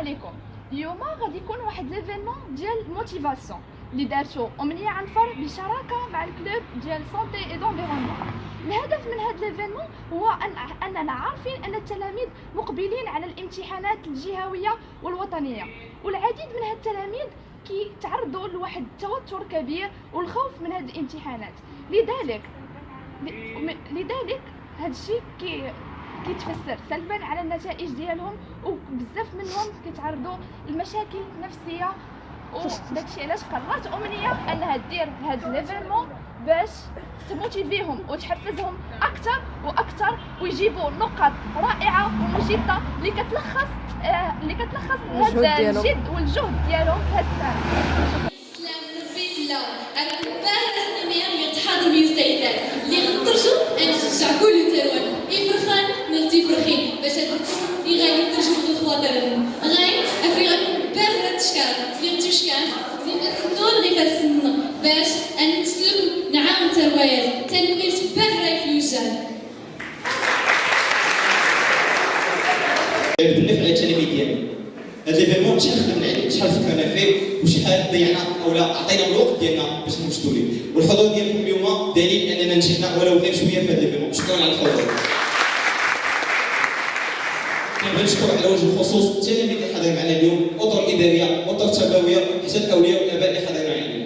عليكم. اليوم غادي يكون واحد ليفينمون ديال موتيفاسيون اللي دارتو أمنية عنفر بشراكه مع الكلوب ديال سونتي اي دونفيرونمون. الهدف من هذا ليفينمون هو اننا عارفين ان التلاميذ مقبلين على الامتحانات الجهويه والوطنيه، والعديد من هاد التلاميذ كيتعرضوا لواحد التوتر كبير والخوف من هاد الامتحانات. لذلك هاد الشيء كيتفسر سلبا على النتائج ديالهم، وبزاف منهم كيتعرضوا لمشاكل نفسيه. وداكشي علاش قررت أمنية انها دير هاد ليفينمون باش تموتيفيهم وتحفزهم اكثر واكثر، ويجيبوا نقاط رائعه ومجده اللي كتلخص هذا الجد والجهد ديالهم في هاد السنه. سلام ربي الله راكم باهرة سنمير يتحاضر بيوستيتات اللي غنطرشوا نشجع كل تاوان يفرخان نغتي فرخين باش هادوكم اللي غادي يطرشوا في الخواطرهم غاي افريغا باهرة تشكال اللي غتمشكان زيد السنون غير السنة باش نسلم نعاون تروايات تنوير باهرة يفلوسان. بالنفع على التلاميذ ديالنا. هذا ليفينمون شحال خدمنا عليه، شحال فكرنا فيه، وشحال ضيعنا اولا عطينا الوقت ديالنا باش نوجدوا ليه. والحضور ديالكم اليوم دليل اننا نجحنا ولو غير شويه في هذا ليفينمون. شكرا على الحضور. كنبغي نشكر على وجه الخصوص التلاميذ اللي حاضرين معنا اليوم، الاطر الاداريه، الاطر التربويه، حتى الاولياء والاباء اللي حاضرين معنا اليوم.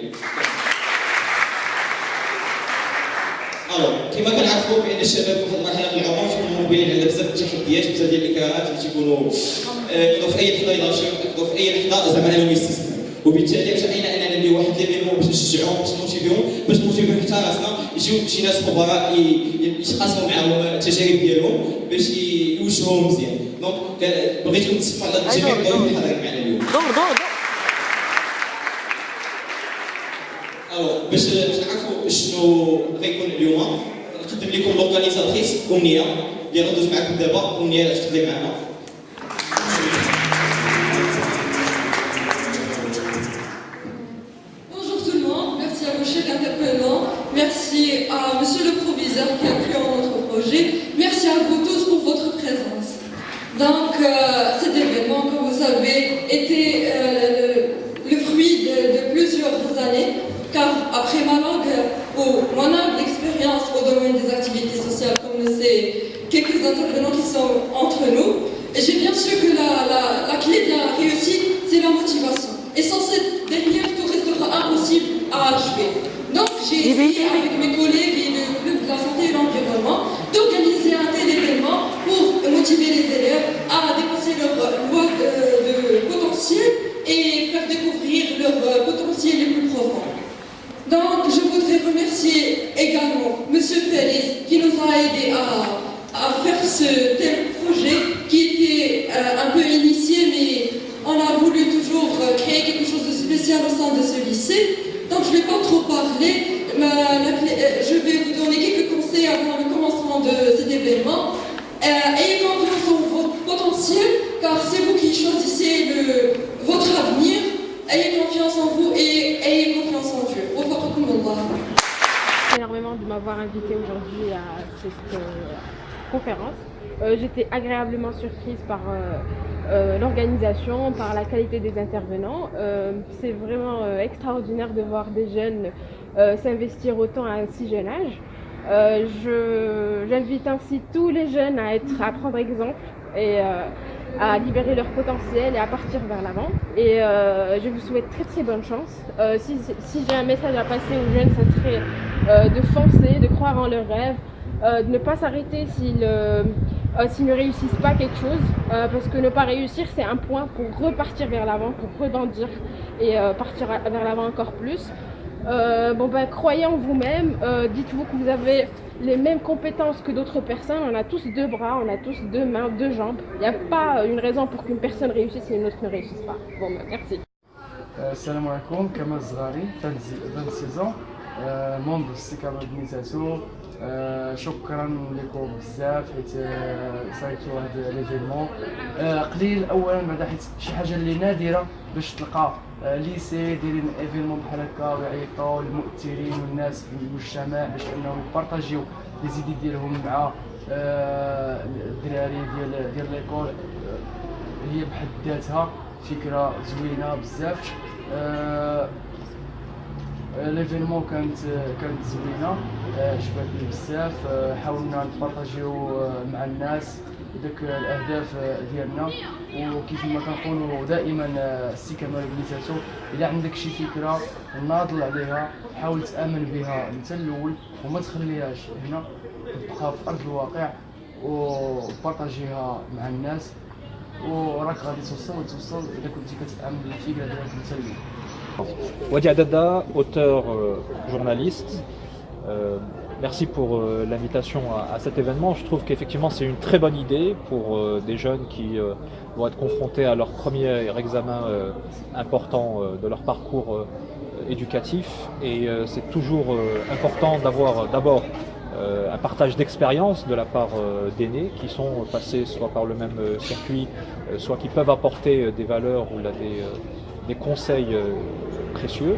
كما كنعرفوا بان الشباب في واحد المرحله من العمر كيكونوا مقبلين على بزاف التحديات، بزاف ديال الاكراهات اللي تيكونوا يقدروا في اي لحظه يناضشوا، يقدروا في اي لحظه زعما انهم يستسلموا. وبالتالي راينا اننا نديروا واحد ليفينمون باش نشجعوهم، باش نموتيفيوهم حتى راسنا، يجيو شي ناس خبراء يتقاسموا معاهم التجارب ديالهم باش يوجهوهم مزيان. دونك بغيتكم تصفوا على جميع الضيوف اللي حاضرين معنا اليوم. باش نعرفوا شنو غيكون اليوم نقدم لكم لورغانيزاتريس أمنية اللي غندوز معكم دابا. أمنية تفضلي معنا. Bonjour tout le monde, merci à vos chers intervenants, merci à monsieur le proviseur qui a cru en notre projet, merci à vous tous pour votre présence. Donc cet événement, comme vous savez, était le fruit de plusieurs années, car après ma longue ou mon humble expérience au domaine des activités sociales, comme le sait quelques intervenants qui sont entre nous, j'ai bien su que la clé de la réussite, c'est la motivation. Et sans cette dernière, tout restera impossible à achever. Donc j'ai essayé avec mes collègues et le club de la santé et l'environnement d'organiser un tel événement pour motiver les élèves à dépasser leur voie de potentiel et faire découvrir leur potentiel les plus profonds. Donc je voudrais remercier également monsieur Félix qui nous a aidés à faire ce tel projet qui était un peu initié, mais on a voulu toujours créer quelque chose de spécial au sein de ce lycée. Donc je ne vais pas trop parler, je vais vous donner quelques conseils avant le commencement de cet événement. Ayez confiance en votre potentiel, car c'est vous qui choisissez votre avenir. Ayez confiance en vous et ayez confiance en Dieu. Énormément de m'avoir invité aujourd'hui à cette conférence. J'étais agréablement surprise par l'organisation, par la qualité des intervenants. C'est vraiment extraordinaire de voir des jeunes s'investir autant à un si jeune âge. J'invite ainsi tous les jeunes à prendre exemple et à libérer leur potentiel et à partir vers l'avant. Et je vous souhaite très très bonne chance. Si j'ai un message à passer aux jeunes, ça serait de foncer, de croire en leurs rêves, de ne pas s'arrêter s'ils ne réussissent pas quelque chose, parce que ne pas réussir c'est un point pour repartir vers l'avant, pour rebondir et partir vers l'avant encore plus. Croyez en vous-même, dites-vous que vous avez les mêmes compétences que d'autres personnes. On a tous deux bras, on a tous deux mains, deux jambes. Il n'y a pas une raison pour qu'une personne réussisse et une autre ne réussisse pas. Merci. Salam alaikum, Kamal Zghari, 26 ans, membre du CICA d'organisation. شكرا لكم بزاف حيت صايتوا هذا ليفينمون قليل. اولا بعدا حيت شي حاجه اللي نادره باش تلقى ليسي دايرين ايفينمون بحال هكا ويعيطوا للمؤثرين والناس في المجتمع باش انهم يبارطاجيو لي زيدي ديالهم مع الدراري ديال ليكول. هي بحد ذاتها فكره زوينه بزاف. ليفينمون كانت زوينه، عجبتني بزاف. حاولنا نبارطاجيو مع الناس داك الاهداف ديالنا، وكيف ما كنقولوا دائما السي كمال بنيتاتو، الا عندك شي فكره ناضل عليها حاول تامن بها انت الاول وما تخليهاش هنا، تبقى في ارض الواقع وبارطاجيها مع الناس، وراك غادي توصل اذا كنتي كتامن بالفكره ديالك انت الاول. Wadia Dada, auteur, journaliste, merci pour l'invitation à cet événement. Je trouve qu'effectivement c'est une très bonne idée pour des jeunes qui vont être confrontés à leur premier examen important de leur parcours éducatif. Et c'est toujours important d'avoir d'abord un partage d'expérience de la part d'aînés qui sont passés soit par le même circuit, soit qui peuvent apporter des valeurs ou des conseils précieux.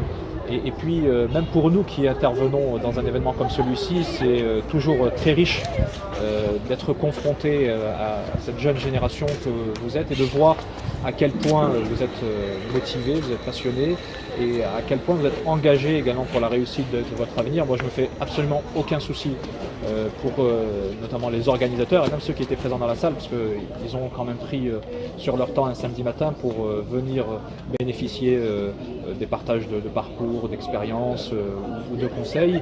Et puis même pour nous qui intervenons dans un événement comme celui-ci, c'est toujours très riche d'être confronté à cette jeune génération que vous êtes et de voir à quel point vous êtes motivé, vous êtes passionné et à quel point vous êtes engagé également pour la réussite de votre avenir. Moi je me fais absolument aucun souci pour notamment les organisateurs et même ceux qui étaient présents dans la salle, parce qu'ils ont quand même pris sur leur temps un samedi matin pour venir bénéficier des partages de parcours, d'expériences ou de conseils.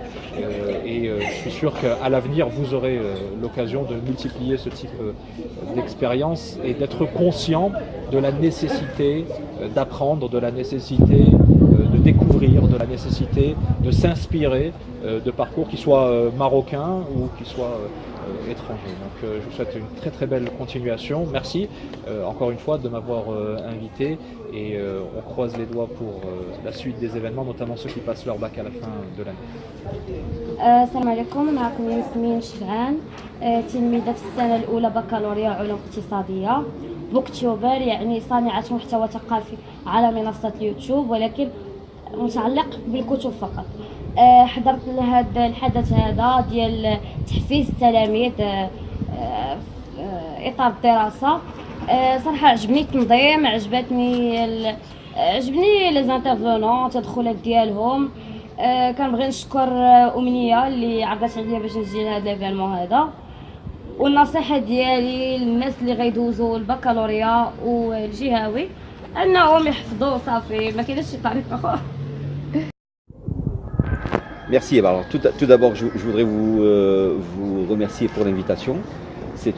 Et je suis sûr qu'à l'avenir vous aurez l'occasion de multiplier ce type d'expérience et d'être conscient de la nécessité d'apprendre, de la nécessité de découvrir, de la nécessité de s'inspirer de parcours qui soient marocains ou qui soient étrangers. Donc je vous souhaite une très très belle continuation. Merci encore une fois de m'avoir invité et on croise les doigts pour la suite des événements, notamment ceux qui passent leur bac à la fin de l'année. السلام عليكم، معكم ياسمين شفعان، تلميذة في السنة الأولى بكالوريا علوم اقتصادية، بوكتيوبر يعني صانعة محتوى ثقافي على منصة اليوتيوب، ولكن متعلق بالكتب فقط. حضرت لهذا الحدث هذا ديال تحفيز التلاميذ في إطار الدراسة. صراحة عجبني التنظيم، عجبني لي زانترفونون، التدخلات ديالهم. كنبغي نشكر أمنية اللي عرضت عليا باش نجي لهذا ليفينمون هذا، والنصيحة ديالي للناس اللي غيدوزوا البكالوريا والجهوي انهم يحفظوا صافي، ما كاينش شي طريقة أخرى. Merci. Alors, tout d'abord, je voudrais vous remercier pour l'invitation. C'est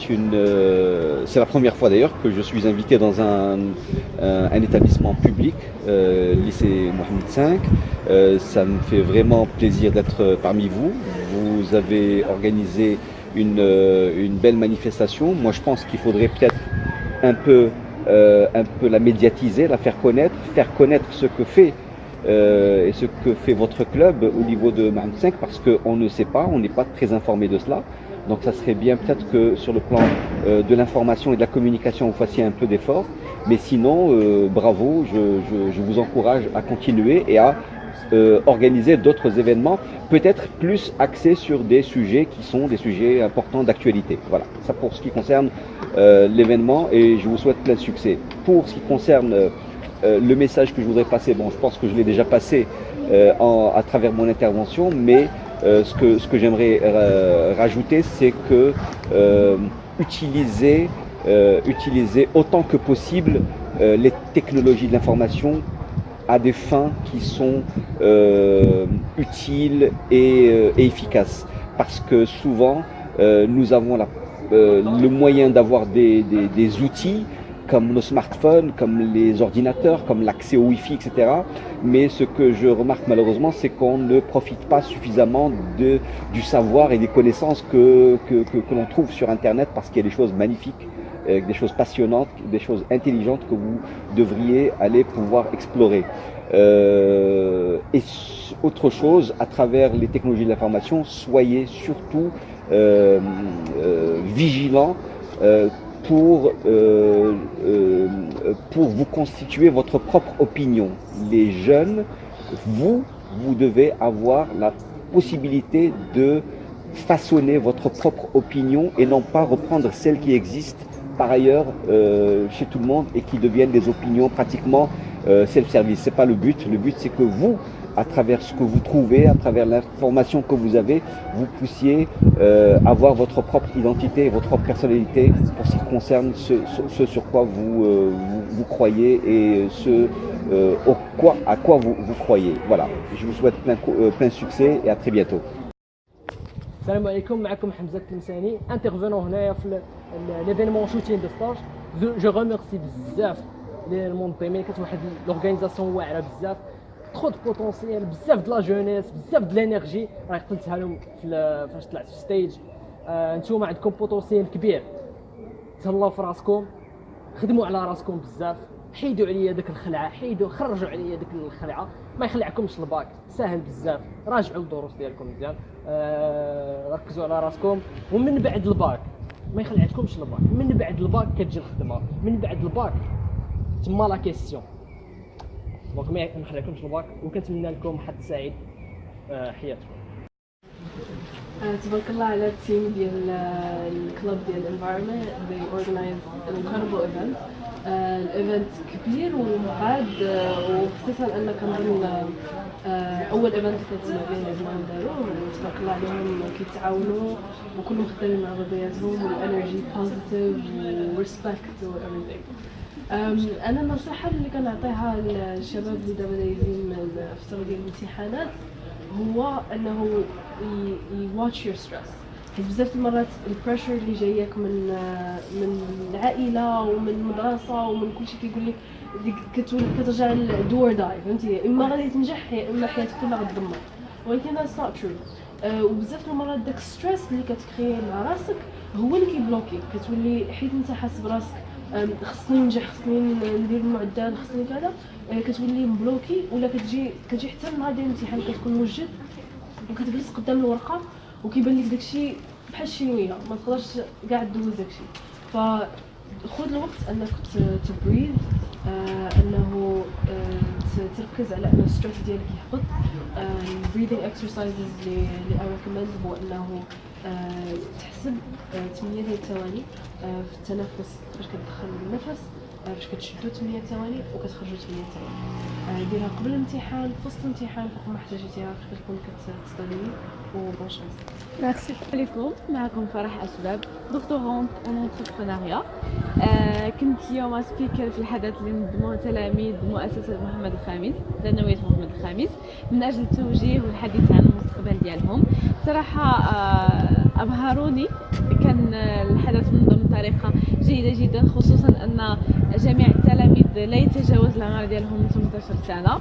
la première fois d'ailleurs que je suis invité dans un établissement public, lycée Mohamed V. Ça me fait vraiment plaisir d'être parmi vous. Vous avez organisé une belle manifestation. Moi, je pense qu'il faudrait peut-être un peu la médiatiser, la faire connaître ce que fait et ce que fait votre club au niveau de Mohamed V, parce qu'on ne sait pas, on n'est pas très informé de cela. Donc ça serait bien peut-être que sur le plan de l'information et de la communication vous fassiez un peu d'effort. Mais sinon, bravo, je vous encourage à continuer et à organiser d'autres événements, peut-être plus axés sur des sujets qui sont des sujets importants d'actualité. Voilà, ça pour ce qui concerne l'événement, et je vous souhaite plein de succès. Pour ce qui concerne le message que je voudrais passer, bon, je pense que je l'ai déjà passé à travers mon intervention, mais ce que j'aimerais rajouter, c'est que utiliser autant que possible les technologies de l'information à des fins qui sont utiles et efficaces. Parce que souvent, nous avons le moyen d'avoir des outils comme nos smartphones, comme les ordinateurs, comme l'accès au Wi-Fi, etc. Mais ce que je remarque malheureusement, c'est qu'on ne profite pas suffisamment du savoir et des connaissances que l'on trouve sur Internet, parce qu'il y a des choses magnifiques, des choses passionnantes, des choses intelligentes que vous devriez aller pouvoir explorer. Et autre chose, à travers les technologies de l'information, soyez surtout vigilants pour vous constituer votre propre opinion. Les jeunes, vous devez avoir la possibilité de façonner votre propre opinion et non pas reprendre celle qui existe par ailleurs chez tout le monde et qui deviennent des opinions pratiquement self-service. C'est pas le but. Le but, c'est que vous, à travers ce que vous trouvez, à travers l'information que vous avez, vous puissiez avoir votre propre identité et votre propre personnalité pour ce qui concerne ce sur quoi vous croyez et à quoi vous croyez. Voilà, je vous souhaite plein succès et à très bientôt. السلام عليكم. معكم حمزة التلمساني انترفونون هنايا في ليفينمون شوتين دو ستاج. جو ريميرسي بزاف المنظمين، كانت واحد لورغانيزاسيون واعره بزاف، ترو دو بوتونسيال، بزاف د لا جونيس، بزاف د لانرجي. راه قلتها لهم فاش طلعت في ستيج. نتوما عندكم بوتونسيال كبير، تهلاو في راسكم، خدموا على راسكم بزاف، حيدوا عليا داك الخلعه، خرجوا عليا داك الخلعه، ما يخلعكمش الباك، ساهل بزاف. راجعوا الدروس ديالكم مزيان، ركزوا على راسكم، ومن بعد الباك ما يخلعكمش الباك. من بعد الباك كتجي الخدمه، من بعد الباك تما لا كيسيون. دونك ما يخلعكمش الباك، وكنتمنى لكم حظ سعيد حياتكم. تبارك الله على التيم ديال الكلوب ديال environment. they organize an incredible event. الايفنت كبير ومعاد، وخصوصا ان كنظن اول ايفنت كنسمع به الجماعه داروا. تبارك الله عليهم، كيتعاونوا وكلهم خدامين مع بعضياتهم، والانرجي بوزيتيف وريسبكت و everything. انا النصيحه اللي كنعطيها للشباب اللي دابا دايزين الفتره ديال الامتحانات هو انه يواتش يور ستريس. حيت بزاف المرات البريشر اللي جايك من العائله ومن المدرسه ومن كلشي كيقول لك كترجع لدور داي، فهمتي؟ اما غادي تنجح يا اما حياتك كلها غتدمر، ولكن that's not true. وبزاف المرات داك ستريس اللي كتكري مع راسك هو اللي كيبلوكي. كتولي حيت انت حاس براسك خصني ننجح، خصني ندير المعدل، خصني كذا، كتولي مبلوكي. ولا كتجي حتى النهار ديال الامتحان كتكون موجد وكتجلس قدام الورقه وكيبان لك داكشي بحال الشينويه، ما تقدرش كاع دوز داكشي. فخذ الوقت انك تبريد، انه تركز على ان الستريس ديالك يهبط. breathing exercises اللي I recommend هو انه تحسب 8 ديال الثواني في التنفس، فاش كتدخل النفس، فاش كتشدو 8 ثواني وكتخرجوا 8 ثواني. ديرها قبل الامتحان، في وسط الامتحان، فوق ما احتاجيتيها فاش كتكون كتستغلي. وبون شانس. ميرسي. السلام عليكم، معكم فرح أشباب، دكتورونت اون انتربرونيا. كنت اليوم سبيكر في الحدث اللي نظموه تلاميذ مؤسسة محمد الخامس، ثانوية محمد الخامس، من أجل التوجيه والحديث عن المستقبل ديالهم. صراحة أبهروني، كان الحدث منظم بطريقة جيدة جدا، خصوصا أن جميع التلاميذ لا يتجاوز العمر ديالهم 18 سنة.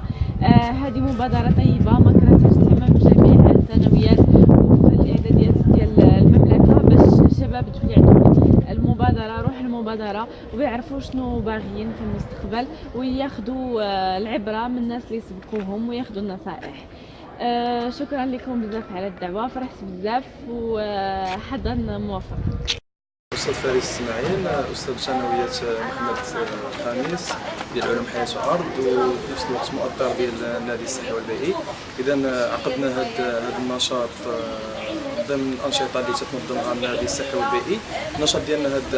هذه مبادرة طيبة مكرتها اهتمام جميع الثانويات وفي الإعداديات ديال المملكة، باش الشباب تولي عندهم المبادرة، روح المبادرة، ويعرفوا شنو باغيين في المستقبل، وياخذوا العبرة من الناس اللي سبقوهم وياخذوا النصائح. شكرا لكم بزاف على الدعوة، فرحت بزاف وحظا موفق. أستاذ فارس إسماعيل، أستاذ ثانوية محمد الخامس ديال علوم حياة وأرض، وفي نفس الوقت مؤطر ديال النادي الصحي والبيئي. إذا عقدنا هذا النشاط ضمن الأنشطة اللي تتنظمها النادي الصحي والبيئي. النشاط ديالنا هاد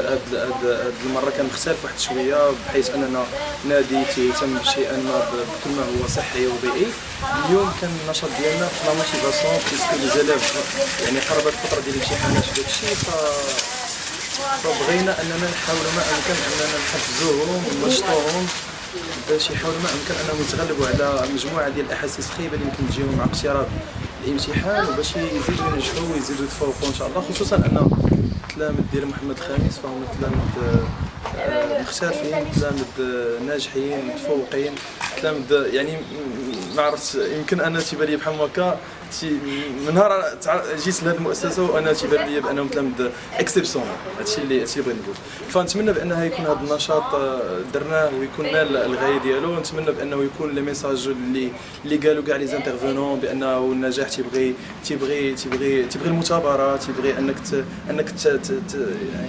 المرة كان مختلف واحد شوية، بحيث أننا نادي تيهتم بشيئا ما بكل ما هو صحي وبيئي. اليوم كان النشاط ديالنا في لا موتيفاسيون، بيسكو لي زيليف يعني قربت الفترة ديال الامتحانات وداك الشيء، فبغينا اننا نحاول ما امكن اننا نحفزوهم وننشطوهم باش يحاولوا ما امكن انهم يتغلبوا على مجموعه ديال الاحاسيس الخايبه اللي يمكن تجيهم مع اقتراب الامتحان، وباش يزيدوا ينجحوا ويزيدوا يتفوقوا ان شاء الله. خصوصا ان التلاميذ ديال محمد الخامس فهم تلاميذ مختلفين، تلاميذ ناجحين متفوقين، تلاميذ يعني ما عرفت، يمكن انا تيبان لي بحال هكا من نهار جيت لهذه المؤسسه وانا تيبان لي بانهم تلاميذ اكسبسيونيل. هادشي اللي بغيت نقول. فنتمنى بانه يكون هذا النشاط درناه ويكون نال الغايه ديالو. نتمنى بانه يكون لي ميساج اللي قالوا كاع لي زانترفونون بانه النجاح تيبغي المثابره، تيبغي انك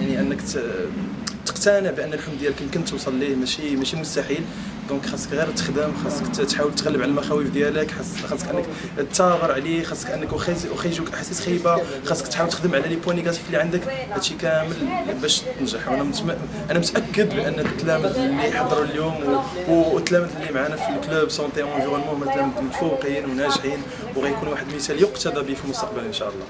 يعني انك تقتنع بان الحلم ديالك يمكن توصل ليه، ماشي مستحيل. دونك خاصك غير تخدم، خاصك تحاول تغلب على المخاوف ديالك، خاصك انك تصابر عليه، خاصك انك واخا يجوك احاسيس خايبه خاصك تحاول تخدم على لي بوين نيجاتيف اللي عندك، هادشي كامل باش تنجح. وانا انا متاكد بان التلاميذ اللي حضروا اليوم والتلاميذ اللي معنا في الكلوب سونتي اونفيرونمون هما تلاميذ متفوقين وناجحين، وغيكونوا واحد المثال يقتدى به في المستقبل ان شاء الله.